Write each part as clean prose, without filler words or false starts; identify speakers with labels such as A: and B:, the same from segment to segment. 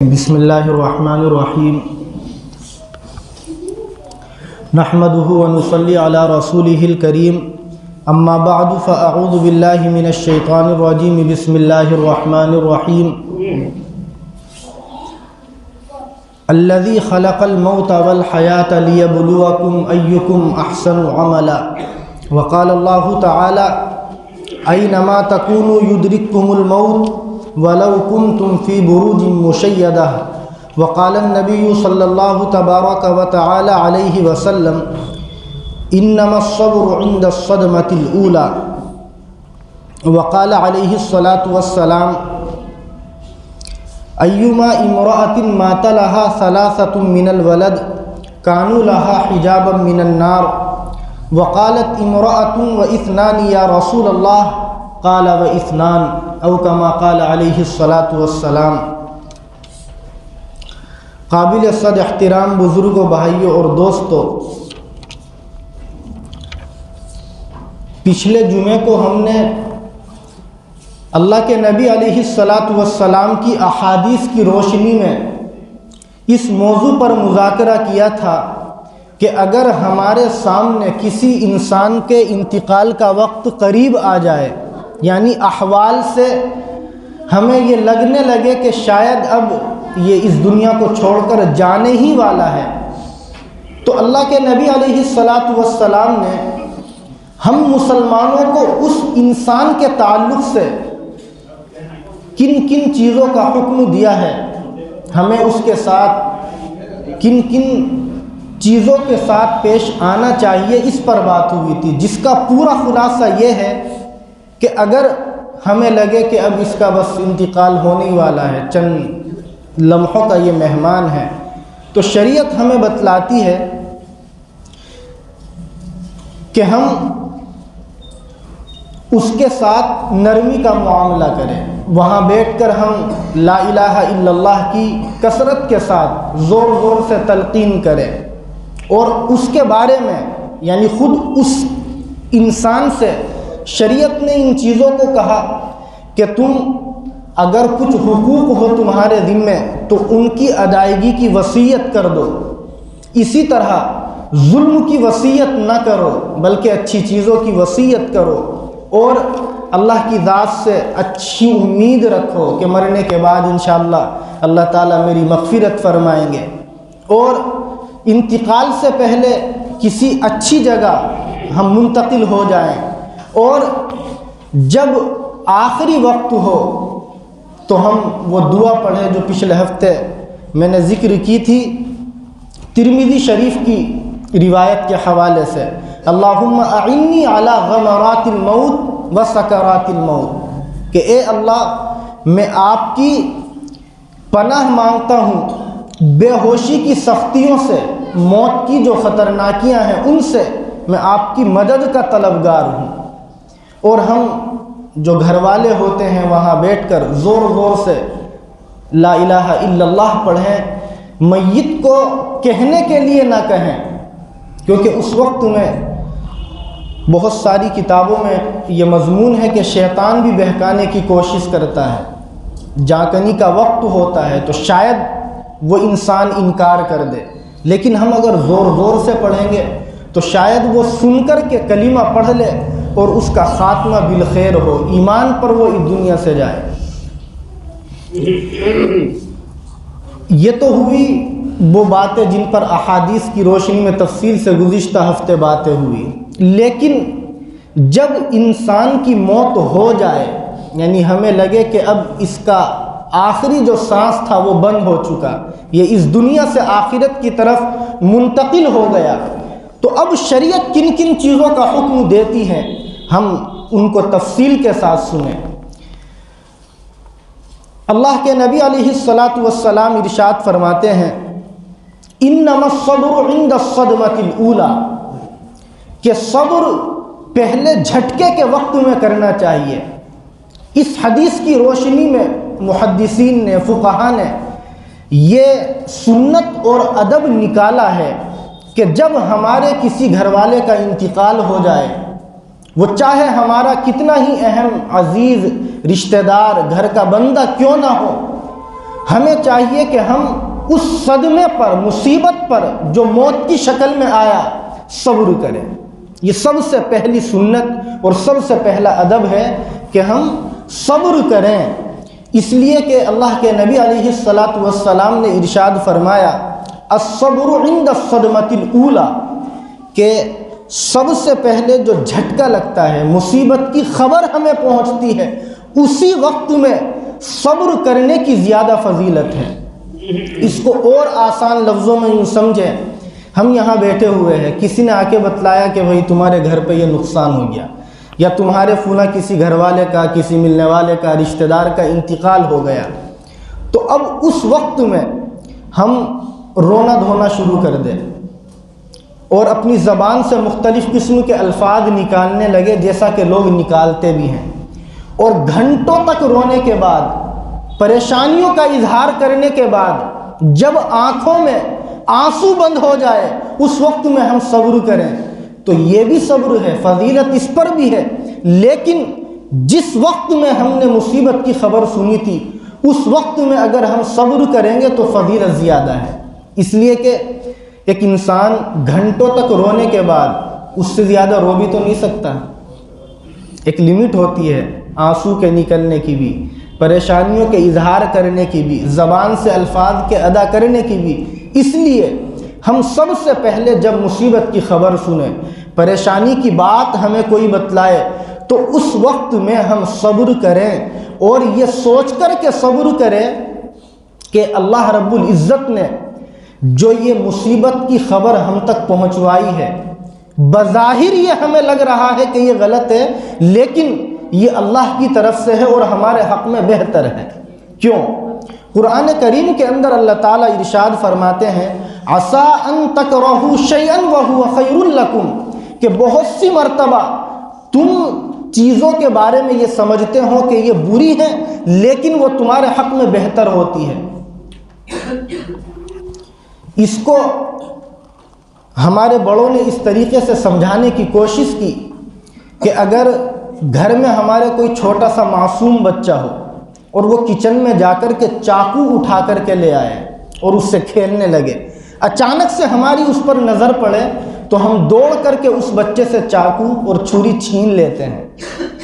A: بسم اللہ الرحمن الرحیم نحمده ونصلی علی رسوله الکریم اما بعد فاعوذ باللہ من الشیطان الرجیم بسم اللہ الرحمن الرحیم الذی خلق الموت والحیاة لیبلوکم ایکم احسن عملا وقال اللہ تعالی اینما تکونوا یدرککم الموت وَلَوْ كُنْتُمْ فِي بُرُوجٍ مُشَيَّدَةٍ وَقَالَ النَّبِيُّ صَلَّى اللَّهُ تَبَارَكَ وَتَعَالَى عَلَيْهِ وَسَلَّمَ إِنَّمَا الصَّبْرُ عِنْدَ الصَّدْمَةِ الْأُولَى وَقَالَ عَلَيْهِ الصَّلَاةُ وَالسَّلَامُ أَيُّمَا امْرَأَةٍ مَاتَ لَهَا ثَلَاثَةٌ مِنَ الْوَلَدِ كَانُوا لَهَا حِجَابًا مِنَ النَّارِ وَقَالَتْ امْرَأَةٌ وَإِثْنَانِ يَا رَسُولَ اللَّهِ قال واثنان او کما قال علیہ الصلاۃ والسلام۔ قابل صد احترام بزرگوں، بھائیوں اور دوستوں، پچھلے جمعے کو ہم نے اللہ کے نبی علیہ الصلاۃ والسلام کی احادیث کی روشنی میں اس موضوع پر مذاکرہ کیا تھا کہ اگر ہمارے سامنے کسی انسان کے انتقال کا وقت قریب آ جائے، یعنی احوال سے ہمیں یہ لگنے لگے کہ شاید اب یہ اس دنیا کو چھوڑ کر جانے ہی والا ہے، تو اللہ کے نبی علیہ الصلاۃ والسلام نے ہم مسلمانوں کو اس انسان کے تعلق سے کن کن چیزوں کا حکم دیا ہے، ہمیں اس کے ساتھ کن کن چیزوں کے ساتھ پیش آنا چاہیے، اس پر بات ہوئی تھی، جس کا پورا خلاصہ یہ ہے کہ اگر ہمیں لگے کہ اب اس کا بس انتقال ہونے والا ہے، چند لمحوں کا یہ مہمان ہے، تو شریعت ہمیں بتلاتی ہے کہ ہم اس کے ساتھ نرمی کا معاملہ کریں، وہاں بیٹھ کر ہم لا الہ الا اللہ کی کثرت کے ساتھ زور زور سے تلقین کریں، اور اس کے بارے میں یعنی خود اس انسان سے شریعت نے ان چیزوں کو کہا کہ تم اگر کچھ حقوق ہو تمہارے ذمے تو ان کی ادائیگی کی وصیت کر دو، اسی طرح ظلم کی وصیت نہ کرو بلکہ اچھی چیزوں کی وصیت کرو، اور اللہ کی ذات سے اچھی امید رکھو کہ مرنے کے بعد انشاءاللہ اللہ تعالیٰ میری مغفرت فرمائیں گے، اور انتقال سے پہلے کسی اچھی جگہ ہم منتقل ہو جائیں، اور جب آخری وقت ہو تو ہم وہ دعا پڑھیں جو پچھلے ہفتے میں نے ذکر کی تھی ترمذی شریف کی روایت کے حوالے سے، اللہم اعنی علی غمرات الموت و سکرات الموت، کہ اے اللہ میں آپ کی پناہ مانگتا ہوں بے ہوشی کی سختیوں سے، موت کی جو خطرناکیاں ہیں ان سے میں آپ کی مدد کا طلبگار ہوں، اور ہم جو گھر والے ہوتے ہیں وہاں بیٹھ کر زور زور سے لا الہ الا اللہ پڑھیں، میت کو کہنے کے لیے نہ کہیں، کیونکہ اس وقت میں بہت ساری کتابوں میں یہ مضمون ہے کہ شیطان بھی بہکانے کی کوشش کرتا ہے، جانکنی کا وقت ہوتا ہے تو شاید وہ انسان انکار کر دے، لیکن ہم اگر زور زور سے پڑھیں گے تو شاید وہ سن کر کے کلمہ پڑھ لے اور اس کا خاتمہ بالخیر ہو، ایمان پر وہ اس دنیا سے جائے۔ یہ تو ہوئی وہ باتیں جن پر احادیث کی روشنی میں تفصیل سے گزشتہ ہفتے باتیں ہوئی، لیکن جب انسان کی موت ہو جائے، یعنی ہمیں لگے کہ اب اس کا آخری جو سانس تھا وہ بند ہو چکا، یہ اس دنیا سے آخرت کی طرف منتقل ہو گیا، تو اب شریعت کن کن چیزوں کا حکم دیتی ہے، ہم ان کو تفصیل کے ساتھ سنیں۔ اللہ کے نبی علیہ الصلاۃ والسلام ارشاد فرماتے ہیں انما الصبر عند الصدمۃ الاولی، کہ صبر پہلے جھٹکے کے وقت میں کرنا چاہیے۔ اس حدیث کی روشنی میں محدثین نے، فقہا نے یہ سنت اور ادب نکالا ہے کہ جب ہمارے کسی گھر والے کا انتقال ہو جائے، وہ چاہے ہمارا کتنا ہی اہم عزیز رشتہ دار گھر کا بندہ کیوں نہ ہو، ہمیں چاہیے کہ ہم اس صدمے پر، مصیبت پر جو موت کی شکل میں آیا، صبر کریں۔ یہ سب سے پہلی سنت اور سب سے پہلا ادب ہے کہ ہم صبر کریں، اس لیے کہ اللہ کے نبی علیہ السلام نے ارشاد فرمایا الصبر عند الصدمۃ الاولی، کہ سب سے پہلے جو جھٹکا لگتا ہے، مصیبت کی خبر ہمیں پہنچتی ہے، اسی وقت میں صبر کرنے کی زیادہ فضیلت ہے۔ اس کو اور آسان لفظوں میں یوں سمجھیں، ہم یہاں بیٹھے ہوئے ہیں، کسی نے آ کے بتلایا کہ بھئی تمہارے گھر پہ یہ نقصان ہو گیا، یا تمہارے فلاں کسی گھر والے کا، کسی ملنے والے کا، رشتہ دار کا انتقال ہو گیا، تو اب اس وقت میں ہم رونا دھونا شروع کر دیں اور اپنی زبان سے مختلف قسم کے الفاظ نکالنے لگے، جیسا کہ لوگ نکالتے بھی ہیں، اور گھنٹوں تک رونے کے بعد، پریشانیوں کا اظہار کرنے کے بعد جب آنکھوں میں آنسو بند ہو جائے، اس وقت میں ہم صبر کریں، تو یہ بھی صبر ہے، فضیلت اس پر بھی ہے۔ لیکن جس وقت میں ہم نے مصیبت کی خبر سنی تھی، اس وقت میں اگر ہم صبر کریں گے تو فضیلت زیادہ ہے، اس لیے کہ ایک انسان گھنٹوں تک رونے کے بعد اس سے زیادہ رو بھی تو نہیں سکتا، ایک لمٹ ہوتی ہے آنسو کے نکلنے کی بھی، پریشانیوں کے اظہار کرنے کی بھی، زبان سے الفاظ کے ادا کرنے کی بھی۔ اس لیے ہم سب سے پہلے جب مصیبت کی خبر سنیں، پریشانی کی بات ہمیں کوئی بتلائے، تو اس وقت میں ہم صبر کریں، اور یہ سوچ کر کے صبر کریں کہ اللہ رب العزت نے جو یہ مصیبت کی خبر ہم تک پہنچوائی ہے، بظاہر یہ ہمیں لگ رہا ہے کہ یہ غلط ہے، لیکن یہ اللہ کی طرف سے ہے اور ہمارے حق میں بہتر ہے۔ کیوں؟ قرآن کریم کے اندر اللہ تعالیٰ ارشاد فرماتے ہیں عَسَىٰ أَن تَكْرَهُوا شَيْئًا وَهُوَ خَيْرٌ لَكُمْ، کہ بہت سی مرتبہ تم چیزوں کے بارے میں یہ سمجھتے ہو کہ یہ بری ہیں، لیکن وہ تمہارے حق میں بہتر ہوتی ہے۔ اس کو ہمارے بڑوں نے اس طریقے سے سمجھانے کی کوشش کی کہ اگر گھر میں ہمارے کوئی چھوٹا سا معصوم بچہ ہو اور وہ کچن میں جا کر کے چاقو اٹھا کر کے لے آئے اور اس سے کھیلنے لگے، اچانک سے ہماری اس پر نظر پڑے تو ہم دوڑ کر کے اس بچے سے چاقو اور چھری چھین لیتے ہیں۔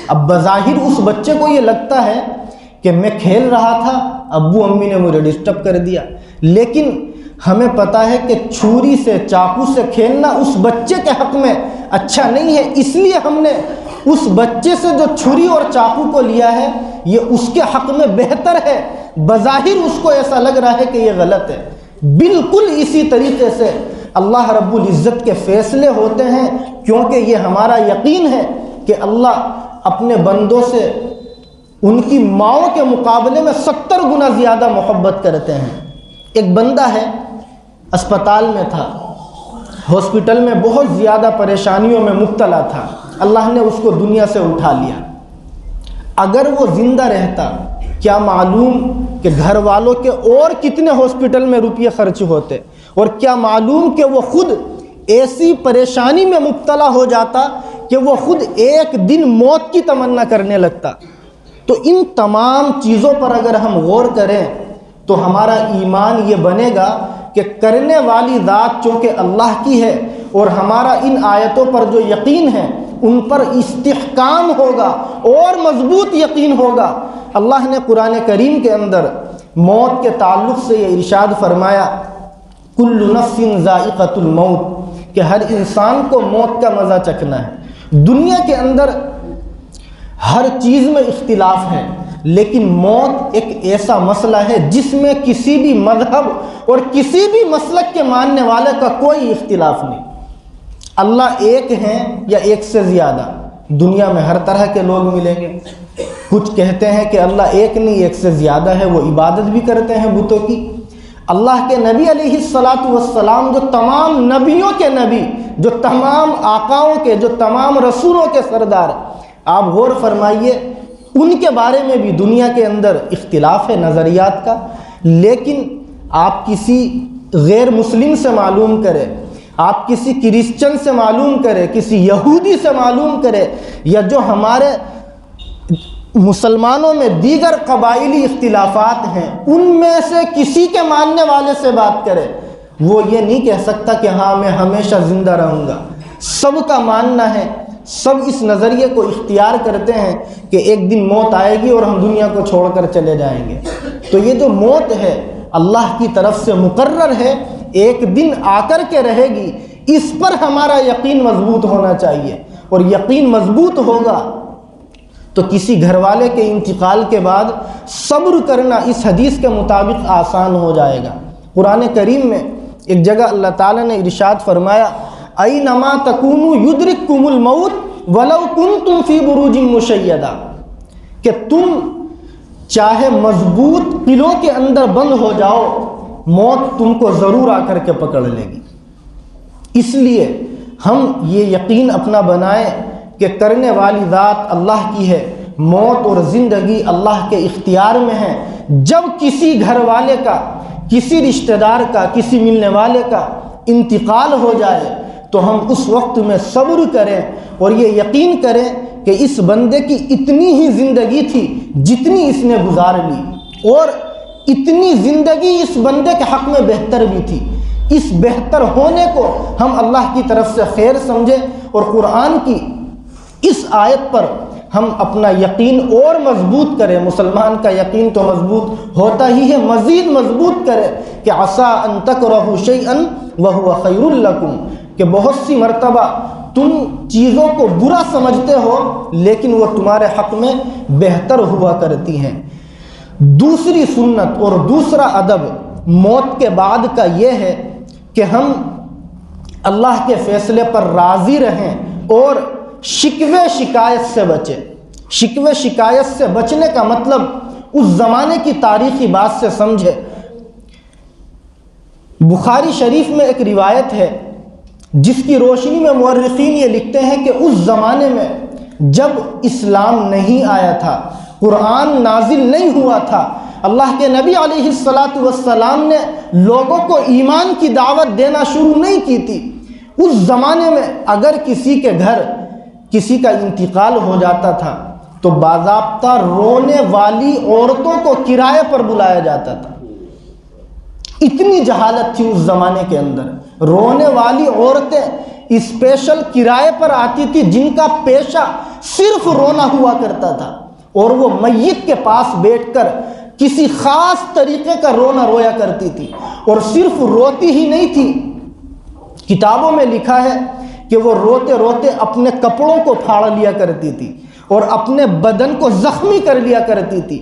A: اب بظاہر اس بچے کو یہ لگتا ہے کہ میں کھیل رہا تھا، ابو امی نے مجھے ڈسٹرب کر دیا، لیکن ہمیں پتہ ہے کہ چھری سے، چاقو سے کھیلنا اس بچے کے حق میں اچھا نہیں ہے، اس لیے ہم نے اس بچے سے جو چھری اور چاقو کو لیا ہے یہ اس کے حق میں بہتر ہے، بظاہر اس کو ایسا لگ رہا ہے کہ یہ غلط ہے۔ بالکل اسی طریقے سے اللہ رب العزت کے فیصلے ہوتے ہیں، کیونکہ یہ ہمارا یقین ہے کہ اللہ اپنے بندوں سے ان کی ماؤں کے مقابلے میں 70 گنا زیادہ محبت کرتے ہیں۔ ایک بندہ ہے، اسپتال میں تھا، ہاسپٹل میں بہت زیادہ پریشانیوں میں مبتلا تھا، اللہ نے اس کو دنیا سے اٹھا لیا۔ اگر وہ زندہ رہتا، کیا معلوم کہ گھر والوں کے اور کتنے ہاسپٹل میں روپیے خرچ ہوتے، اور کیا معلوم کہ وہ خود ایسی پریشانی میں مبتلا ہو جاتا کہ وہ خود ایک دن موت کی تمنا کرنے لگتا۔ تو ان تمام چیزوں پر اگر ہم غور کریں تو ہمارا ایمان یہ بنے گا کہ کرنے والی ذات چونکہ اللہ کی ہے، اور ہمارا ان آیتوں پر جو یقین ہے ان پر استحکام ہوگا اور مضبوط یقین ہوگا۔ اللہ نے قرآن کریم کے اندر موت کے تعلق سے یہ ارشاد فرمایا کل نفس ذائقۃ الموت، کہ ہر انسان کو موت کا مزہ چکھنا ہے۔ دنیا کے اندر ہر چیز میں اختلاف ہے، لیکن موت ایک ایسا مسئلہ ہے جس میں کسی بھی مذہب اور کسی بھی مسلک کے ماننے والے کا کوئی اختلاف نہیں۔ اللہ ایک ہیں یا ایک سے زیادہ، دنیا میں ہر طرح کے لوگ ملیں گے۔ کچھ کہتے ہیں کہ اللہ ایک نہیں ایک سے زیادہ ہے، وہ عبادت بھی کرتے ہیں بتوں کی۔ اللہ کے نبی علیہ السلام جو تمام نبیوں کے نبی، جو تمام آقاؤں کے، جو تمام رسولوں کے سردار، آپ غور فرمائیے ان کے بارے میں بھی دنیا کے اندر اختلاف ہے نظریات کا، لیکن آپ کسی غیر مسلم سے معلوم کریں، آپ کسی کرسچن سے معلوم کریں، کسی یہودی سے معلوم کریں، یا جو ہمارے مسلمانوں میں دیگر قبائلی اختلافات ہیں، ان میں سے کسی کے ماننے والے سے بات کرے، وہ یہ نہیں کہہ سکتا کہ ہاں میں ہمیشہ زندہ رہوں گا۔ سب کا ماننا ہے، سب اس نظریے کو اختیار کرتے ہیں کہ ایک دن موت آئے گی اور ہم دنیا کو چھوڑ کر چلے جائیں گے۔ تو یہ جو موت ہے اللہ کی طرف سے مقرر ہے، ایک دن آ کر کے رہے گی، اس پر ہمارا یقین مضبوط ہونا چاہیے، اور یقین مضبوط ہوگا تو کسی گھر والے کے انتقال کے بعد صبر کرنا اس حدیث کے مطابق آسان ہو جائے گا۔ قرآن کریم میں ایک جگہ اللہ تعالیٰ نے ارشاد فرمایا، اینما تکونوا یدرککم الموت ولو کنتم فی بروج مشیدہ، کہ تم چاہے مضبوط قلعوں کے اندر بند ہو جاؤ، موت تم کو ضرور آ کر کے پکڑ لے گی۔ اس لیے ہم یہ یقین اپنا بنائیں کہ کرنے والی ذات اللہ کی ہے، موت اور زندگی اللہ کے اختیار میں ہے۔ جب کسی گھر والے کا، کسی رشتہ دار کا، کسی ملنے والے کا انتقال ہو جائے تو ہم اس وقت میں صبر کریں اور یہ یقین کریں کہ اس بندے کی اتنی ہی زندگی تھی جتنی اس نے گزار لی، اور اتنی زندگی اس بندے کے حق میں بہتر بھی تھی۔ اس بہتر ہونے کو ہم اللہ کی طرف سے خیر سمجھیں، اور قرآن کی اس آیت پر ہم اپنا یقین اور مضبوط کریں۔ مسلمان کا یقین تو مضبوط ہوتا ہی ہے، مزید مضبوط کرے کہ عسیٰ ان تکرہوا شیئا وہو خیر لکم، کہ بہت سی مرتبہ تم چیزوں کو برا سمجھتے ہو لیکن وہ تمہارے حق میں بہتر ہوا کرتی ہیں۔ دوسری سنت اور دوسرا ادب موت کے بعد کا یہ ہے کہ ہم اللہ کے فیصلے پر راضی رہیں اور شکوے شکایت سے بچیں۔ شکوے شکایت سے بچنے کا مطلب اس زمانے کی تاریخی بات سے سمجھے۔ بخاری شریف میں ایک روایت ہے جس کی روشنی میں مورخین یہ لکھتے ہیں کہ اس زمانے میں جب اسلام نہیں آیا تھا، قرآن نازل نہیں ہوا تھا، اللہ کے نبی علیہ السلام نے لوگوں کو ایمان کی دعوت دینا شروع نہیں کی تھی، اس زمانے میں اگر کسی کے گھر کسی کا انتقال ہو جاتا تھا تو باضابطہ رونے والی عورتوں کو کرائے پر بلایا جاتا تھا۔ اتنی جہالت تھی اس زمانے کے اندر، رونے والی عورتیں اسپیشل کرائے پر آتی تھی جن کا پیشہ صرف رونا ہوا کرتا تھا، اور وہ میت کے پاس بیٹھ کر کسی خاص طریقے کا رونا رویا کرتی تھی، اور صرف روتی ہی نہیں تھی، کتابوں میں لکھا ہے کہ وہ روتے روتے اپنے کپڑوں کو پھاڑ لیا کرتی تھی اور اپنے بدن کو زخمی کر لیا کرتی تھی۔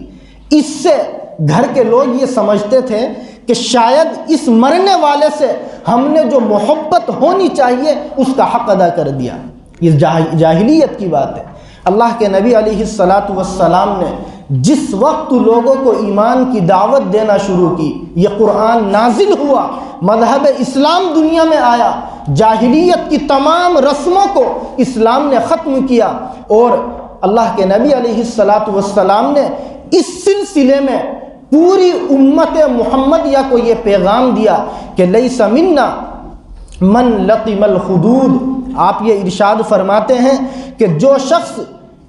A: اس سے گھر کے لوگ یہ سمجھتے تھے کہ شاید اس مرنے والے سے ہم نے جو محبت ہونی چاہیے اس کا حق ادا کر دیا۔ یہ جاہلیت کی بات ہے۔ اللہ کے نبی علیہ السلام نے جس وقت لوگوں کو ایمان کی دعوت دینا شروع کی، یہ قرآن نازل ہوا، مذہب اسلام دنیا میں آیا، جاہلیت کی تمام رسموں کو اسلام نے ختم کیا، اور اللہ کے نبی علیہ السلام نے اس سلسلے میں پوری امت محمدیہ کو یہ پیغام دیا کہ لیس منا من لطم الحدود۔ آپ یہ ارشاد فرماتے ہیں کہ جو شخص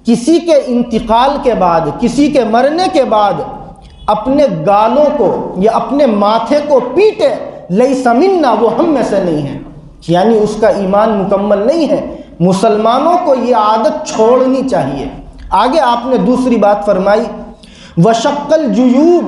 A: کسی کے انتقال کے بعد، کسی کے مرنے کے بعد اپنے گالوں کو یا اپنے ماتھے کو پیٹے، لیس منا، وہ ہم میں سے نہیں ہے، یعنی اس کا ایمان مکمل نہیں ہے۔ مسلمانوں کو یہ عادت چھوڑنی چاہیے۔ آگے آپ نے دوسری بات فرمائی، وشق الجیوب،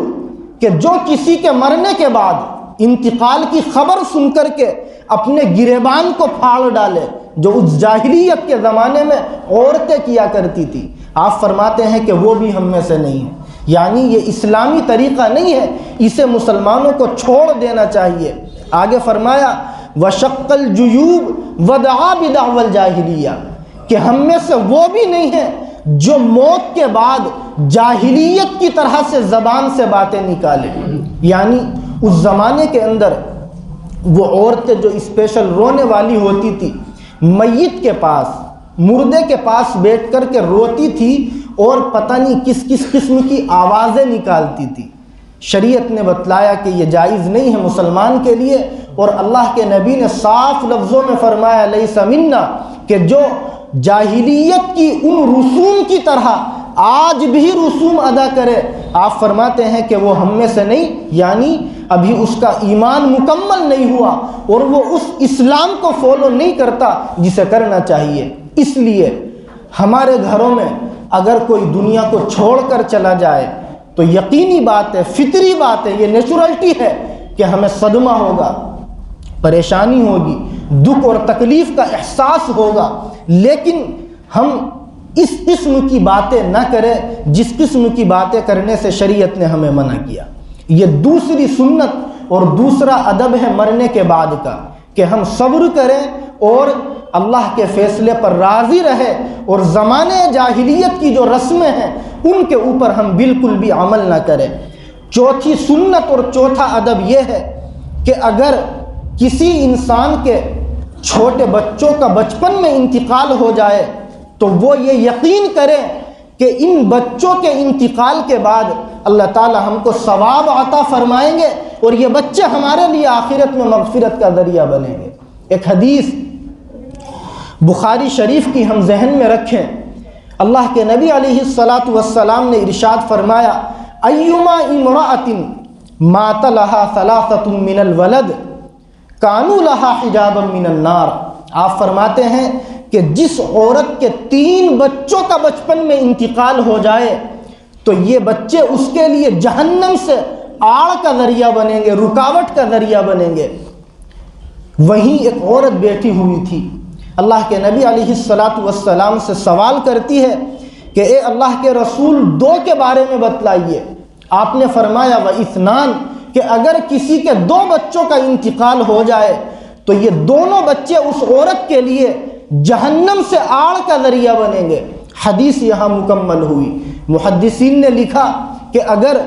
A: کہ جو کسی کے مرنے کے بعد انتقال کی خبر سن کر کے اپنے گریبان کو پھاڑ ڈالے، جو اس جاہلیت کے زمانے میں عورتیں کیا کرتی تھی، آپ فرماتے ہیں کہ وہ بھی ہم میں سے نہیں ہے، یعنی یہ اسلامی طریقہ نہیں ہے، اسے مسلمانوں کو چھوڑ دینا چاہیے۔ آگے فرمایا وشق الجیوب ودعا بدعوی الجاہلیہ، کہ ہم میں سے وہ بھی نہیں ہے جو موت کے بعد جاہلیت کی طرح سے زبان سے باتیں نکالے، یعنی اس زمانے کے اندر وہ عورتیں جو اسپیشل رونے والی ہوتی تھی، میت کے پاس، مردے کے پاس بیٹھ کر کے روتی تھی اور پتہ نہیں کس کس قسم کی آوازیں نکالتی تھی۔ شریعت نے بتلایا کہ یہ جائز نہیں ہے مسلمان کے لیے، اور اللہ کے نبی نے صاف لفظوں میں فرمایا لیس منا، کہ جو جاہلیت کی ان رسوم کی طرح آج بھی رسوم ادا کرے، آپ فرماتے ہیں کہ وہ ہم میں سے نہیں، یعنی ابھی اس کا ایمان مکمل نہیں ہوا اور وہ اس اسلام کو فالو نہیں کرتا جسے کرنا چاہیے۔ اس لیے ہمارے گھروں میں اگر کوئی دنیا کو چھوڑ کر چلا جائے تو یقینی بات ہے، فطری بات ہے، یہ نیچرلٹی ہے کہ ہمیں صدمہ ہوگا، پریشانی ہوگی، دکھ اور تکلیف کا احساس ہوگا، لیکن ہم اس قسم کی باتیں نہ کریں جس قسم کی باتیں کرنے سے شریعت نے ہمیں منع کیا۔ یہ دوسری سنت اور دوسرا ادب ہے مرنے کے بعد کا، کہ ہم صبر کریں اور اللہ کے فیصلے پر راضی رہے، اور زمانے جاہلیت کی جو رسمیں ہیں ان کے اوپر ہم بالکل بھی عمل نہ کریں۔ چوتھی سنت اور چوتھا ادب یہ ہے کہ اگر کسی انسان کے چھوٹے بچوں کا بچپن میں انتقال ہو جائے تو وہ یہ یقین کرے کہ ان بچوں کے انتقال کے بعد اللہ تعالی ہم کو ثواب عطا فرمائیں گے اور یہ بچے ہمارے لیے آخرت میں مغفرت کا ذریعہ بنیں گے۔ ایک حدیث بخاری شریف کی ہم ذہن میں رکھیں، اللہ کے نبی علیہ الصلاۃ والسلام نے ارشاد فرمایا، ایما امرأۃ مات لها ثلاثۃ من الولد کانوا لها حجابا من النار۔ آپ فرماتے ہیں کہ جس عورت کے 3 بچوں کا بچپن میں انتقال ہو جائے تو یہ بچے اس کے لیے جہنم سے آڑ کا ذریعہ بنیں گے، رکاوٹ کا ذریعہ بنیں گے۔ وہیں ایک عورت بیٹھی ہوئی تھی، اللہ کے نبی علیہ الصلاۃ والسلام سے سوال کرتی ہے کہ اے اللہ کے رسول 2 کے بارے میں بتلائیے۔ آپ نے فرمایا وَإِثْنَانِ، کہ اگر کسی کے 2 بچوں کا انتقال ہو جائے تو یہ دونوں بچے اس عورت کے لیے جہنم سے آڑ کا ذریعہ بنیں گے۔ حدیث یہاں مکمل ہوئی۔ محدثین نے لکھا کہ اگر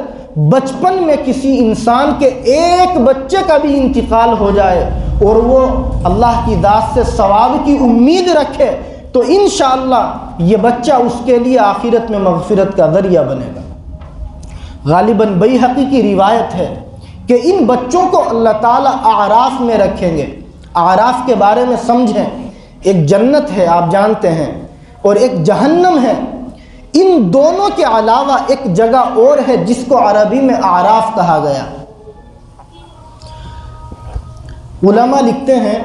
A: بچپن میں کسی انسان کے ایک بچے کا بھی انتقال ہو جائے اور وہ اللہ کی ذات سے ثواب کی امید رکھے تو انشاءاللہ یہ بچہ اس کے لیے آخرت میں مغفرت کا ذریعہ بنے گا۔ غالباً بیہقی کی روایت ہے کہ ان بچوں کو اللہ تعالیٰ اعراف میں رکھیں گے۔ اعراف کے بارے میں سمجھیں، ایک جنت ہے آپ جانتے ہیں اور ایک جہنم ہے، ان دونوں کے علاوہ ایک جگہ اور ہے جس کو عربی میں اعراف کہا گیا۔ علماء لکھتے ہیں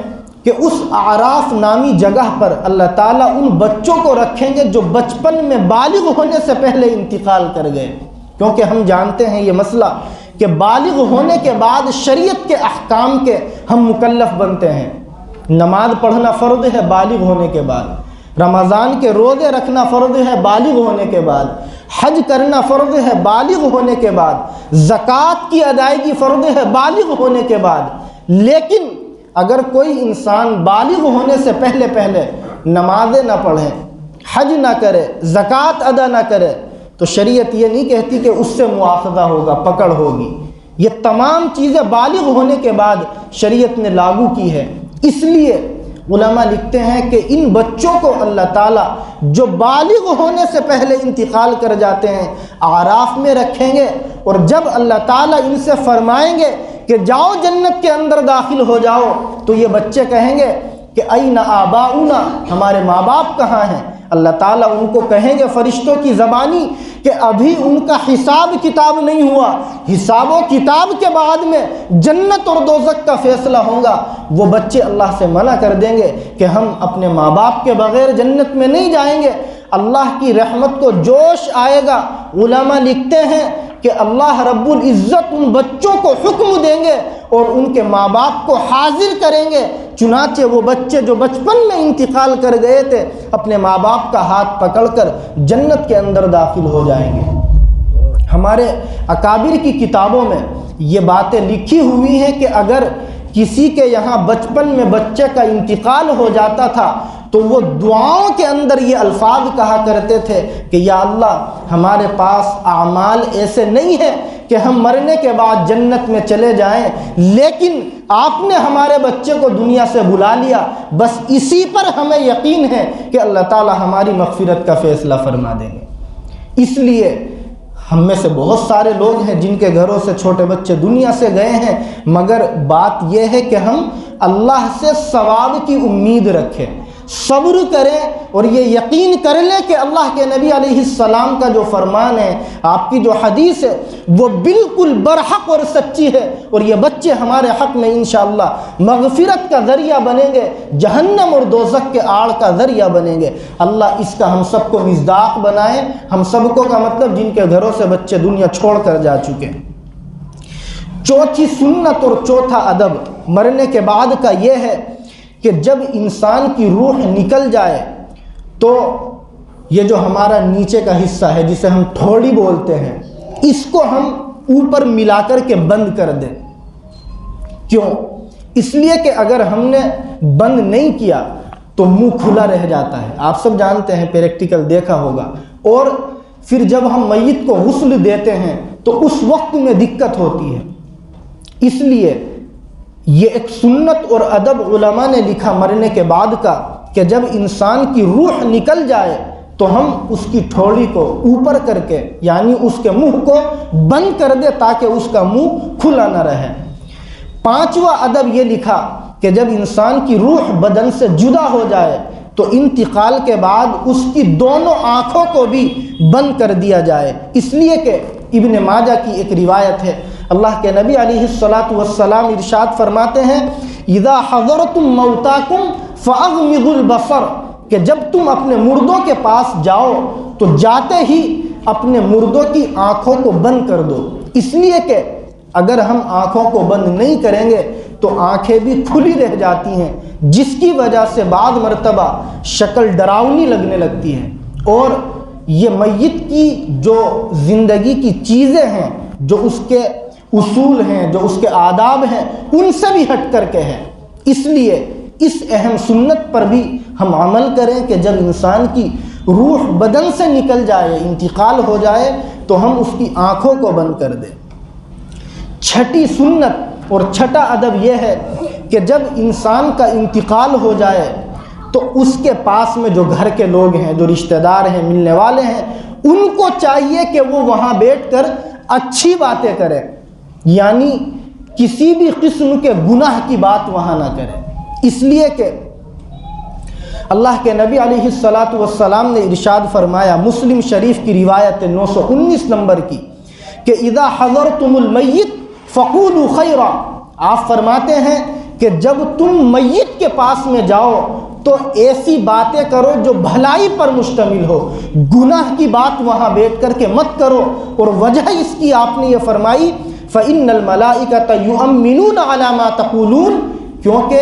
A: کہ اس اعراف نامی جگہ پر اللہ تعالیٰ ان بچوں کو رکھیں گے جو بچپن میں بالغ ہونے سے پہلے انتقال کر گئے، کیونکہ ہم جانتے ہیں یہ مسئلہ کہ بالغ ہونے کے بعد شریعت کے احکام کے ہم مکلف بنتے ہیں۔ نماز پڑھنا فرض ہے بالغ ہونے کے بعد، رمضان کے روزے رکھنا فرض ہے بالغ ہونے کے بعد، حج کرنا فرض ہے بالغ ہونے کے بعد، زکوٰۃ کی ادائیگی فرض ہے بالغ ہونے کے بعد۔ لیکن اگر کوئی انسان بالغ ہونے سے پہلے نمازیں نہ پڑھے، حج نہ کرے، زکوٰۃ ادا نہ کرے تو شریعت یہ نہیں کہتی کہ اس سے مواخذہ ہوگا، پکڑ ہوگی۔ یہ تمام چیزیں بالغ ہونے کے بعد شریعت نے لاگو کی ہے۔ اس لیے علماء لکھتے ہیں کہ ان بچوں کو اللہ تعالیٰ جو بالغ ہونے سے پہلے انتقال کر جاتے ہیں اعراف میں رکھیں گے، اور جب اللہ تعالیٰ ان سے فرمائیں گے کہ جاؤ جنت کے اندر داخل ہو جاؤ تو یہ بچے کہیں گے کہ این آباؤنا، ہمارے ماں باپ کہاں ہیں؟ اللہ تعالیٰ ان کو کہیں گے فرشتوں کی زبانی کہ ابھی ان کا حساب کتاب نہیں ہوا، حساب و کتاب کے بعد میں جنت اور دوزخ کا فیصلہ ہوگا۔ وہ بچے اللہ سے منع کر دیں گے کہ ہم اپنے ماں باپ کے بغیر جنت میں نہیں جائیں گے۔ اللہ کی رحمت کو جوش آئے گا۔ علماء لکھتے ہیں کہ اللہ رب العزت ان بچوں کو حکم دیں گے اور ان کے ماں باپ کو حاضر کریں گے، چنانچہ وہ بچے جو بچپن میں انتقال کر گئے تھے اپنے ماں باپ کا ہاتھ پکڑ کر جنت کے اندر داخل ہو جائیں گے۔ ہمارے اکابر کی کتابوں میں یہ باتیں لکھی ہوئی ہیں کہ اگر کسی کے یہاں بچپن میں بچے کا انتقال ہو جاتا تھا تو وہ دعاؤں کے اندر یہ الفاظ کہا کرتے تھے کہ یا اللہ ہمارے پاس اعمال ایسے نہیں ہیں کہ ہم مرنے کے بعد جنت میں چلے جائیں، لیکن آپ نے ہمارے بچے کو دنیا سے بلا لیا، بس اسی پر ہمیں یقین ہے کہ اللہ تعالی ہماری مغفرت کا فیصلہ فرما دیں گے۔ اس لیے ہم میں سے بہت سارے لوگ ہیں جن کے گھروں سے چھوٹے بچے دنیا سے گئے ہیں، مگر بات یہ ہے کہ ہم اللہ سے ثواب کی امید رکھیں، صبر کریں اور یہ یقین کر لیں کہ اللہ کے نبی علیہ السلام کا جو فرمان ہے، آپ کی جو حدیث ہے، وہ بالکل برحق اور سچی ہے، اور یہ بچے ہمارے حق میں انشاءاللہ مغفرت کا ذریعہ بنیں گے، جہنم اور دوزخ کے آڑ کا ذریعہ بنیں گے۔ اللہ اس کا ہم سب کو مصداق بنائے، ہم سب کو کا مطلب جن کے گھروں سے بچے دنیا چھوڑ کر جا چکے۔ چوتھی سنت اور چوتھا ادب مرنے کے بعد کا یہ ہے کہ جب انسان کی روح نکل جائے تو یہ جو ہمارا نیچے کا حصہ ہے جسے ہم تھوڑی بولتے ہیں، اس کو ہم اوپر ملا کر کے بند کر دیں۔ کیوں؟ اس لیے کہ اگر ہم نے بند نہیں کیا تو منہ کھلا رہ جاتا ہے، آپ سب جانتے ہیں، پریکٹیکل دیکھا ہوگا، اور پھر جب ہم میت کو غسل دیتے ہیں تو اس وقت میں دقت ہوتی ہے۔ اس لیے یہ ایک سنت اور ادب علماء نے لکھا مرنے کے بعد کا کہ جب انسان کی روح نکل جائے تو ہم اس کی ٹھوڑی کو اوپر کر کے یعنی اس کے منہ کو بند کر دے تاکہ اس کا منہ کھلا نہ رہے۔ پانچواں ادب یہ لکھا کہ جب انسان کی روح بدن سے جدا ہو جائے تو انتقال کے بعد اس کی دونوں آنکھوں کو بھی بند کر دیا جائے، اس لیے کہ ابن ماجہ کی ایک روایت ہے، اللہ کے نبی علیہ السلام ارشاد فرماتے ہیں اذا حضرتم موتاکم فاغمضوا البصر، کہ جب تم اپنے مردوں کے پاس جاؤ تو جاتے ہی اپنے مردوں کی آنکھوں کو بند کر دو، اس لیے کہ اگر ہم آنکھوں کو بند نہیں کریں گے تو آنکھیں بھی کھلی رہ جاتی ہیں، جس کی وجہ سے بعض مرتبہ شکل ڈراؤنی لگنے لگتی ہے، اور یہ میت کی جو زندگی کی چیزیں ہیں، جو اس کے اصول ہیں، جو اس کے آداب ہیں، ان سے بھی ہٹ کر کے ہیں۔ اس لیے اس اہم سنت پر بھی ہم عمل کریں کہ جب انسان کی روح بدن سے نکل جائے، انتقال ہو جائے، تو ہم اس کی آنکھوں کو بند کر دیں۔ چھٹی سنت اور چھٹا ادب یہ ہے کہ جب انسان کا انتقال ہو جائے تو اس کے پاس میں جو گھر کے لوگ ہیں، جو رشتہ دار ہیں، ملنے والے ہیں، ان کو چاہیے کہ وہ وہاں بیٹھ کر اچھی باتیں کریں، یعنی کسی بھی قسم کے گناہ کی بات وہاں نہ کریں، اس لیے کہ اللہ کے نبی علیہ السلام نے ارشاد فرمایا، مسلم شریف کی روایت 919 نمبر کی، کہ اذا حضرتم المیت فقولوا خیرا، آپ فرماتے ہیں کہ جب تم میت کے پاس میں جاؤ تو ایسی باتیں کرو جو بھلائی پر مشتمل ہو، گناہ کی بات وہاں بیٹھ کر کے مت کرو، اور وجہ اس کی آپ نے یہ فرمائی فَإِنَّ الْمَلَائِكَةَ يُؤْمِنُونَ عَلَى مَا تَقُولُونَ، کیونکہ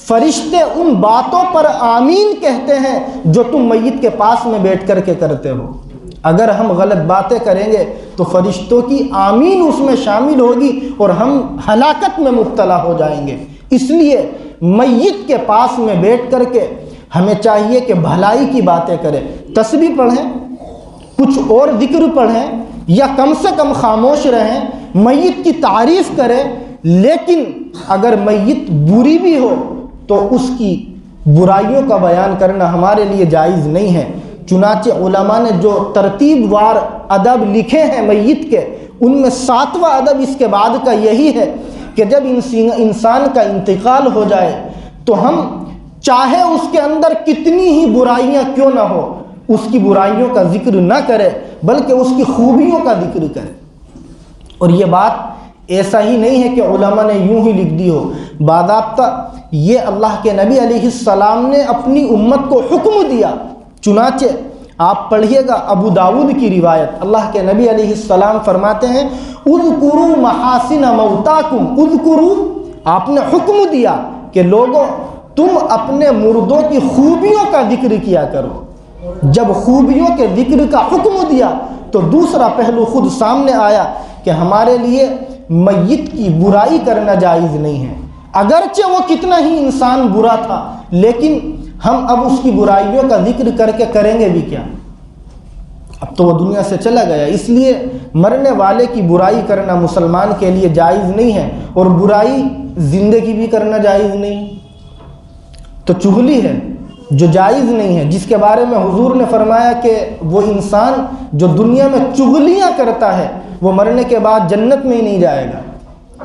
A: فرشتے ان باتوں پر آمین کہتے ہیں جو تم میت کے پاس میں بیٹھ کر کے کرتے ہو۔ اگر ہم غلط باتیں کریں گے تو فرشتوں کی آمین اس میں شامل ہوگی اور ہم ہلاکت میں مبتلا ہو جائیں گے۔ اس لیے میت کے پاس میں بیٹھ کر کے ہمیں چاہیے کہ بھلائی کی باتیں کریں، تسبیح پڑھیں، کچھ اور ذکر پڑھیں، یا کم سے کم خاموش رہیں، میت کی تعریف کریں، لیکن اگر میت بری بھی ہو تو اس کی برائیوں کا بیان کرنا ہمارے لیے جائز نہیں ہے۔ چنانچہ علماء نے جو ترتیب وار ادب لکھے ہیں میت کے، ان میں 7واں ادب اس کے بعد کا یہی ہے کہ جب انسان کا انتقال ہو جائے تو ہم چاہے اس کے اندر کتنی ہی برائیاں کیوں نہ ہو، اس کی برائیوں کا ذکر نہ کرے بلکہ اس کی خوبیوں کا ذکر کرے۔ اور یہ بات ایسا ہی نہیں ہے کہ علماء نے یوں ہی لکھ دی ہو، باضابطہ یہ اللہ کے نبی علیہ السلام نے اپنی امت کو حکم دیا۔ چنانچہ آپ پڑھیے گا ابو داود کی روایت، اللہ کے نبی علیہ السلام فرماتے ہیں اذکروا محاسن موتاکم، اذکروا، آپ نے حکم دیا کہ لوگوں تم اپنے مردوں کی خوبیوں کا ذکر کیا کرو۔ جب خوبیوں کے ذکر کا حکم دیا تو دوسرا پہلو خود سامنے آیا کہ ہمارے لیے میت کی برائی کرنا جائز نہیں ہے، اگرچہ وہ کتنا ہی انسان برا تھا، لیکن ہم اب اس کی برائیوں کا ذکر کر کے کریں گے بھی کیا؟ اب تو وہ دنیا سے چلا گیا، اس لیے مرنے والے کی برائی کرنا مسلمان کے لیے جائز نہیں ہے، اور برائی زندگی بھی کرنا جائز نہیں۔ تو چغلی ہے جو جائز نہیں ہے، جس کے بارے میں حضور نے فرمایا کہ وہ انسان جو دنیا میں چغلیاں کرتا ہے وہ مرنے کے بعد جنت میں ہی نہیں جائے گا۔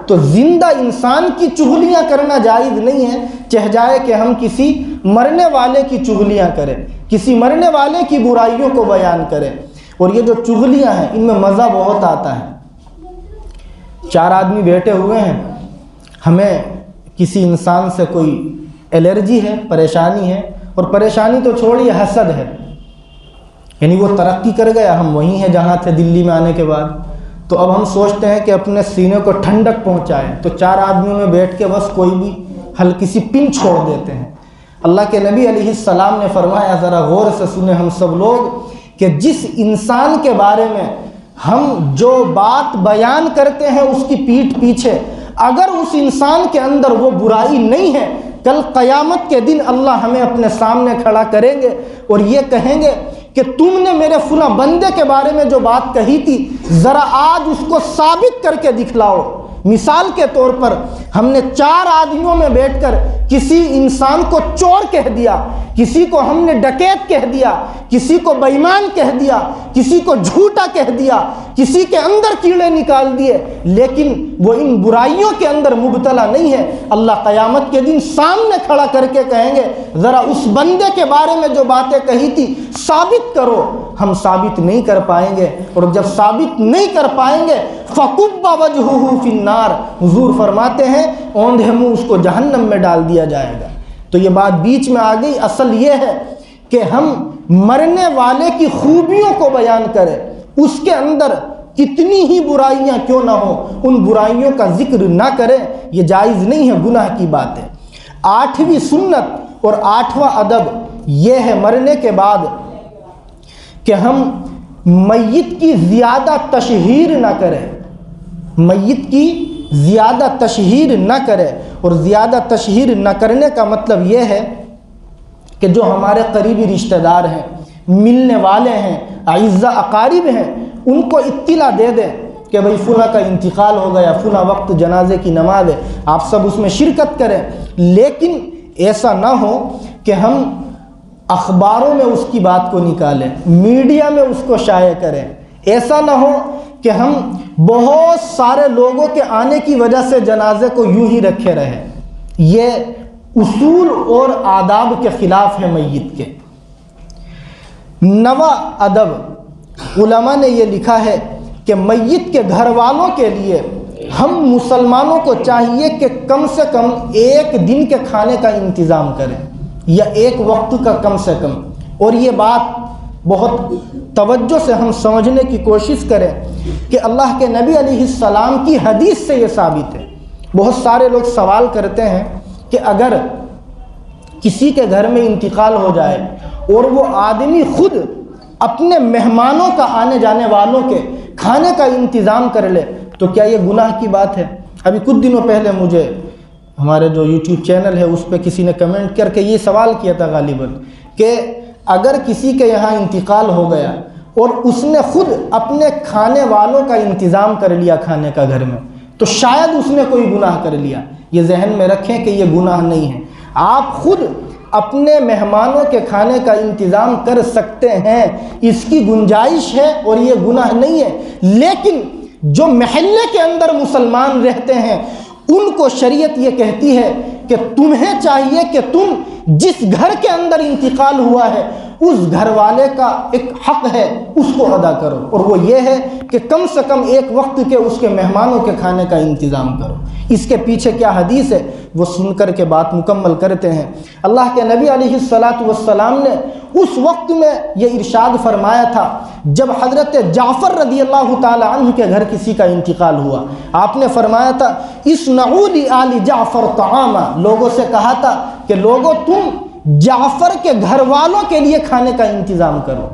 A: تو زندہ انسان کی چغلیاں کرنا جائز نہیں ہے، چاہے جائے کہ ہم کسی مرنے والے کی چغلیاں کرے، کسی مرنے والے کی برائیوں کو بیان کرے۔ اور یہ جو چغلیاں ہیں ان میں مزہ بہت آتا ہے۔ 4 آدمی بیٹھے ہوئے ہیں، ہمیں کسی انسان سے کوئی الرجی ہے، پریشانی ہے، اور پریشانی تو چھوڑیے حسد ہے، یعنی وہ ترقی کر گیا، ہم وہیں ہیں جہاں تھے دلی میں آنے کے بعد، تو اب ہم سوچتے ہیں کہ اپنے سینے کو ٹھنڈک پہنچائیں، تو 4 آدمیوں میں بیٹھ کے بس کوئی بھی ہلکی سی پن چھوڑ دیتے ہیں۔ اللہ کے نبی علیہ السلام نے فرمایا، ذرا غور سے سنیں ہم سب لوگ، کہ جس انسان کے بارے میں ہم جو بات بیان کرتے ہیں اس کی پیٹھ پیچھے، اگر اس انسان کے اندر وہ برائی نہیں ہے، کل قیامت کے دن اللہ ہمیں اپنے سامنے کھڑا کریں گے اور یہ کہیں گے کہ تم نے میرے فلاں بندے کے بارے میں جو بات کہی تھی ذرا آج اس کو ثابت کر کے دکھلاؤ۔ مثال کے طور پر ہم نے 4 آدمیوں میں بیٹھ کر کسی انسان کو چور کہہ دیا، کسی کو ہم نے ڈکیت کہہ دیا، کسی کو بے ایمان کہہ دیا، کسی کو جھوٹا کہہ دیا، کسی کے اندر کیڑے نکال دیے، لیکن وہ ان برائیوں کے اندر مبتلا نہیں ہے، اللہ قیامت کے دن سامنے کھڑا کر کے کہیں گے ذرا اس بندے کے بارے میں جو باتیں کہی تھی ثابت کرو۔ ہم ثابت نہیں کر پائیں گے، اور جب ثابت نہیں کر پائیں گے فَكُبَّ وَجْهُهُ فِي النَّارِ، حضور فرماتے ہیں اوندھے منہ اس کو جہنم میں ڈال دیا جائے گا۔ تو یہ بات بیچ میں آ گئی، اصل یہ ہے کہ ہم مرنے والے کی خوبیوں کو بیان کریں، اس کے اندر کتنی ہی برائیاں کیوں نہ ہوں ان برائیوں کا ذکر نہ کریں، یہ جائز نہیں ہے، گناہ کی بات ہے۔ 8ویں سنت اور 8واں ادب یہ ہے مرنے کے بعد کہ ہم میت کی زیادہ تشہیر نہ کریں، میت کی زیادہ تشہیر نہ کرے، اور زیادہ تشہیر نہ کرنے کا مطلب یہ ہے کہ جو ہمارے قریبی رشتہ دار ہیں، ملنے والے ہیں، اعزاء اقارب ہیں، ان کو اطلاع دے دیں کہ بھئی فلاں کا انتقال ہو گیا، فلاں وقت جنازے کی نماز ہے، آپ سب اس میں شرکت کریں، لیکن ایسا نہ ہو کہ ہم اخباروں میں اس کی بات کو نکالیں، میڈیا میں اس کو شائع کریں، ایسا نہ ہو کہ ہم بہت سارے لوگوں کے آنے کی وجہ سے جنازے کو یوں ہی رکھے رہے، یہ اصول اور آداب کے خلاف ہے میت کے۔ 9واں ادب علماء نے یہ لکھا ہے کہ میت کے گھر والوں کے لیے ہم مسلمانوں کو چاہیے کہ کم سے کم 1 دن کے کھانے کا انتظام کریں، یا 1 وقت کا کم سے کم، اور یہ بات بہت توجہ سے ہم سمجھنے کی کوشش کریں کہ اللہ کے نبی علیہ السلام کی حدیث سے یہ ثابت ہے۔ بہت سارے لوگ سوال کرتے ہیں کہ اگر کسی کے گھر میں انتقال ہو جائے اور وہ آدمی خود اپنے مہمانوں کا، آنے جانے والوں کے کھانے کا انتظام کر لے تو کیا یہ گناہ کی بات ہے؟ ابھی کچھ دنوں پہلے مجھے ہمارے جو یوٹیوب چینل ہے اس پہ کسی نے کمنٹ کر کے یہ سوال کیا تھا غالباً کہ اگر کسی کے یہاں انتقال ہو گیا اور اس نے خود اپنے کھانے والوں کا انتظام کر لیا کھانے کا گھر میں، تو شاید اس نے کوئی گناہ کر لیا۔ یہ ذہن میں رکھیں کہ یہ گناہ نہیں ہے، آپ خود اپنے مہمانوں کے کھانے کا انتظام کر سکتے ہیں، اس کی گنجائش ہے اور یہ گناہ نہیں ہے، لیکن جو محلے کے اندر مسلمان رہتے ہیں ان کو شریعت یہ کہتی ہے کہ تمہیں چاہیے کہ تم جس گھر کے اندر انتقال ہوا ہے اس گھر والے کا ایک حق ہے، اس کو ادا کرو، اور وہ یہ ہے کہ کم سے کم 1 وقت کے اس کے مہمانوں کے کھانے کا انتظام کرو۔ اس کے پیچھے کیا حدیث ہے وہ سن کر کے بات مکمل کرتے ہیں۔ اللہ کے نبی علیہ السلام نے اس وقت میں یہ ارشاد فرمایا تھا جب حضرت جعفر رضی اللہ تعالی عنہ کے گھر کسی کا انتقال ہوا، آپ نے فرمایا تھا اصنعوا لآل جعفر طعاما، لوگوں سے کہا تھا کہ لوگوں تم جعفر کے گھر والوں کے لیے کھانے کا انتظام کرو۔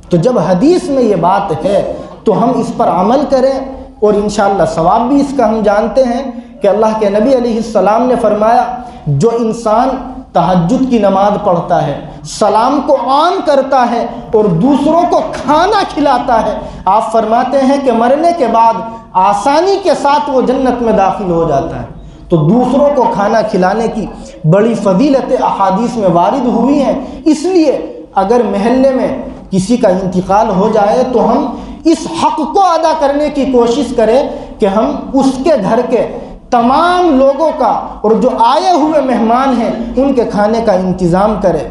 A: تو جب حدیث میں یہ بات ہے تو ہم اس پر عمل کریں، اور انشاءاللہ ثواب بھی اس کا ہم جانتے ہیں کہ اللہ کے نبی علیہ السلام نے فرمایا جو انسان تہجد کی نماز پڑھتا ہے، سلام کو عام کرتا ہے اور دوسروں کو کھانا کھلاتا ہے، آپ فرماتے ہیں کہ مرنے کے بعد آسانی کے ساتھ وہ جنت میں داخل ہو جاتا ہے۔ تو دوسروں کو کھانا کھلانے کی بڑی فضیلتیں احادیث میں وارد ہوئی ہیں، اس لیے اگر محلے میں کسی کا انتقال ہو جائے تو ہم اس حق کو ادا کرنے کی کوشش کریں کہ ہم اس کے گھر کے تمام لوگوں کا اور جو آئے ہوئے مہمان ہیں ان کے کھانے کا انتظام کرے۔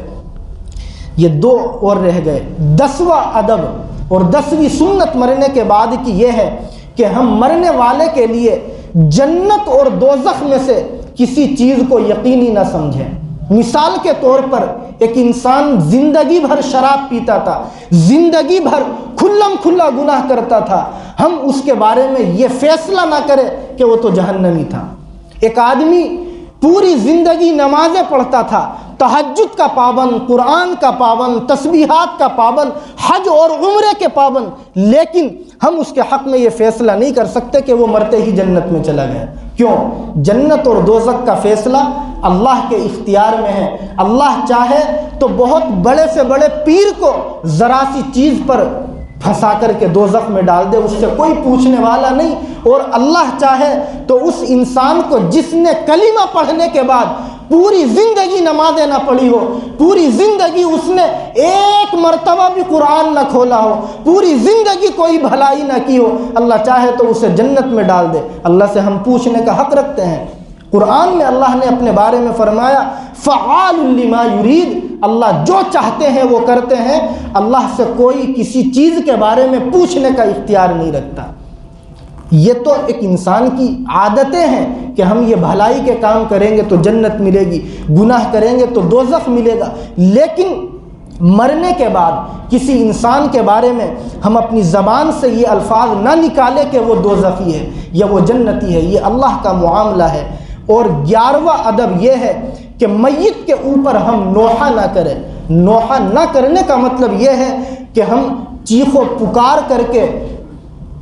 A: یہ 2 اور رہ گئے۔ 10واں ادب اور 10ویں سنت مرنے کے بعد کی یہ ہے کہ ہم مرنے والے کے لیے جنت اور دوزخ میں سے کسی چیز کو یقینی نہ سمجھیں۔ مثال کے طور پر ایک انسان زندگی بھر شراب پیتا تھا، زندگی بھر کھلم کھلا گناہ کرتا تھا، ہم اس کے بارے میں یہ فیصلہ نہ کریں کہ وہ تو جہنمی تھا۔ ایک آدمی پوری زندگی نمازیں پڑھتا تھا، تہجد کا پابند، قرآن کا پابند، تسبیحات کا پابند، حج اور عمرے کے پابند، لیکن ہم اس کے حق میں یہ فیصلہ نہیں کر سکتے کہ وہ مرتے ہی جنت میں چلا گیا۔ کیوں؟ جنت اور دوزخ کا فیصلہ اللہ کے اختیار میں ہے۔ اللہ چاہے تو بہت بڑے سے بڑے پیر کو ذرا سی چیز پر پھنسا کر کے دوزخ میں ڈال دے، اس سے کوئی پوچھنے والا نہیں۔ اور اللہ چاہے تو اس انسان کو جس نے کلمہ پڑھنے کے بعد پوری زندگی نمازیں نہ پڑھی ہو، پوری زندگی اس نے ایک مرتبہ بھی قرآن نہ کھولا ہو، پوری زندگی کوئی بھلائی نہ کی ہو، اللہ چاہے تو اسے جنت میں ڈال دے۔ اللہ سے ہم پوچھنے کا حق رکھتے ہیں۔ قرآن میں اللہ نے اپنے بارے میں فرمایا فعال لما یرید، اللہ جو چاہتے ہیں وہ کرتے ہیں، اللہ سے کوئی کسی چیز کے بارے میں پوچھنے کا اختیار نہیں رکھتا۔ یہ تو ایک انسان کی عادتیں ہیں کہ ہم یہ بھلائی کے کام کریں گے تو جنت ملے گی، گناہ کریں گے تو دوزخ ملے گا، لیکن مرنے کے بعد کسی انسان کے بارے میں ہم اپنی زبان سے یہ الفاظ نہ نکالے کہ وہ دوزخی ہے یا وہ جنتی ہے، یہ اللہ کا معاملہ ہے۔ اور 11واں ادب یہ ہے کہ میت کے اوپر ہم نوحہ نہ کریں۔ نوحہ نہ کرنے کا مطلب یہ ہے کہ ہم چیخ و پکار کر کے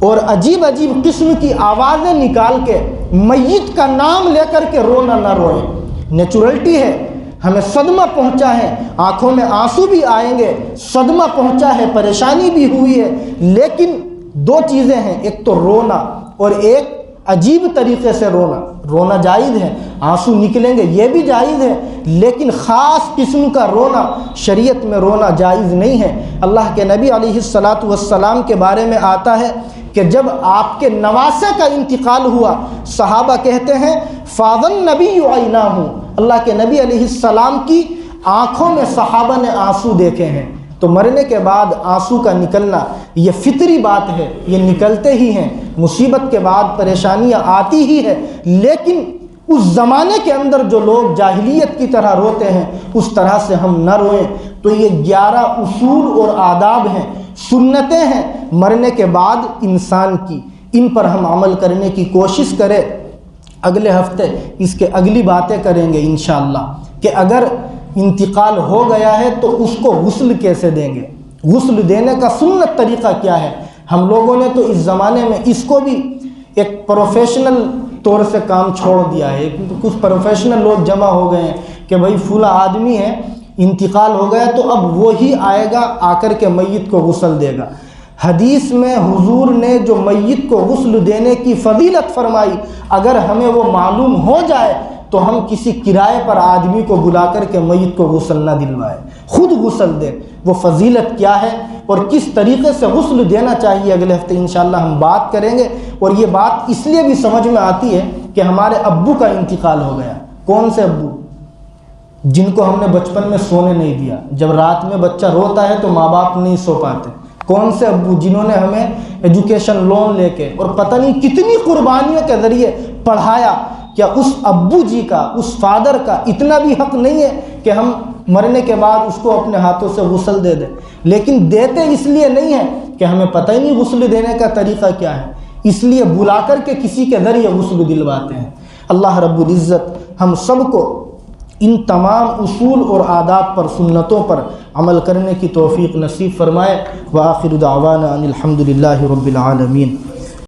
A: اور عجیب عجیب قسم کی آوازیں نکال کے میت کا نام لے کر کے رونا نہ روئیں۔ نیچرلٹی ہے، ہمیں صدمہ پہنچا ہے، آنکھوں میں آنسو بھی آئیں گے، صدمہ پہنچا ہے، پریشانی بھی ہوئی ہے، لیکن 2 چیزیں ہیں، ایک تو رونا اور ایک عجیب طریقے سے رونا۔ رونا جائز ہے، آنسو نکلیں گے یہ بھی جائز ہے، لیکن خاص قسم کا رونا شریعت میں رونا جائز نہیں ہے۔ اللہ کے نبی علیہ السلام کے بارے میں آتا ہے کہ جب آپ کے نواسے کا انتقال ہوا، صحابہ کہتے ہیں فاض النبی عیناہ، اللہ کے نبی علیہ السلام کی آنکھوں میں صحابہ نے آنسو دیکھے ہیں۔ تو مرنے کے بعد آنسو کا نکلنا یہ فطری بات ہے، یہ نکلتے ہی ہیں، مصیبت کے بعد پریشانیاں آتی ہی ہے، لیکن اس زمانے کے اندر جو لوگ جاہلیت کی طرح روتے ہیں اس طرح سے ہم نہ روئیں۔ تو یہ 11 اصول اور آداب ہیں، سنتیں ہیں مرنے کے بعد انسان کی، ان پر ہم عمل کرنے کی کوشش کریں۔ اگلے ہفتے اس کے اگلی باتیں کریں گے انشاءاللہ کہ اگر انتقال ہو گیا ہے تو اس کو غسل کیسے دیں گے، غسل دینے کا سنت طریقہ کیا ہے۔ ہم لوگوں نے تو اس زمانے میں اس کو بھی ایک پروفیشنل طور سے کام چھوڑ دیا ہے، کچھ پروفیشنل لوگ جمع ہو گئے ہیں کہ بھائی فلاں آدمی ہے، انتقال ہو گیا تو اب وہی آئے گا، آ کر کے میت کو غسل دے گا۔ حدیث میں حضور نے جو میت کو غسل دینے کی فضیلت فرمائی، اگر ہمیں وہ معلوم ہو جائے تو ہم کسی کرائے پر آدمی کو بلا کر کے میت کو غسل نہ دلوائے، خود غسل دے۔ وہ فضیلت کیا ہے اور کس طریقے سے غسل دینا چاہیے اگلے ہفتے انشاءاللہ ہم بات کریں گے۔ اور یہ بات اس لیے بھی سمجھ میں آتی ہے کہ ہمارے ابو کا انتقال ہو گیا۔ کون سے ابو؟ جن کو ہم نے بچپن میں سونے نہیں دیا، جب رات میں بچہ روتا ہے تو ماں باپ نہیں سو پاتے۔ کون سے ابو؟ جنہوں نے ہمیں ایجوکیشن لون لے کے اور پتہ نہیں کتنی قربانیوں کے ذریعے پڑھایا۔ کیا اس ابو جی کا، اس فادر کا اتنا بھی حق نہیں ہے کہ ہم مرنے کے بعد اس کو اپنے ہاتھوں سے غسل دے دیں؟ لیکن دیتے اس لیے نہیں ہے کہ ہمیں پتہ ہی نہیں غسل دینے کا طریقہ کیا ہے، اس لیے بلا کر کے کسی کے ذریعے غسل دلواتے ہیں۔ اللہ رب العزت ہم سب کو ان تمام اصول اور آداب پر، سنتوں پر عمل کرنے کی توفیق نصیب فرمائے۔ وآخر دعوانا ان الحمد للہ رب العالمین۔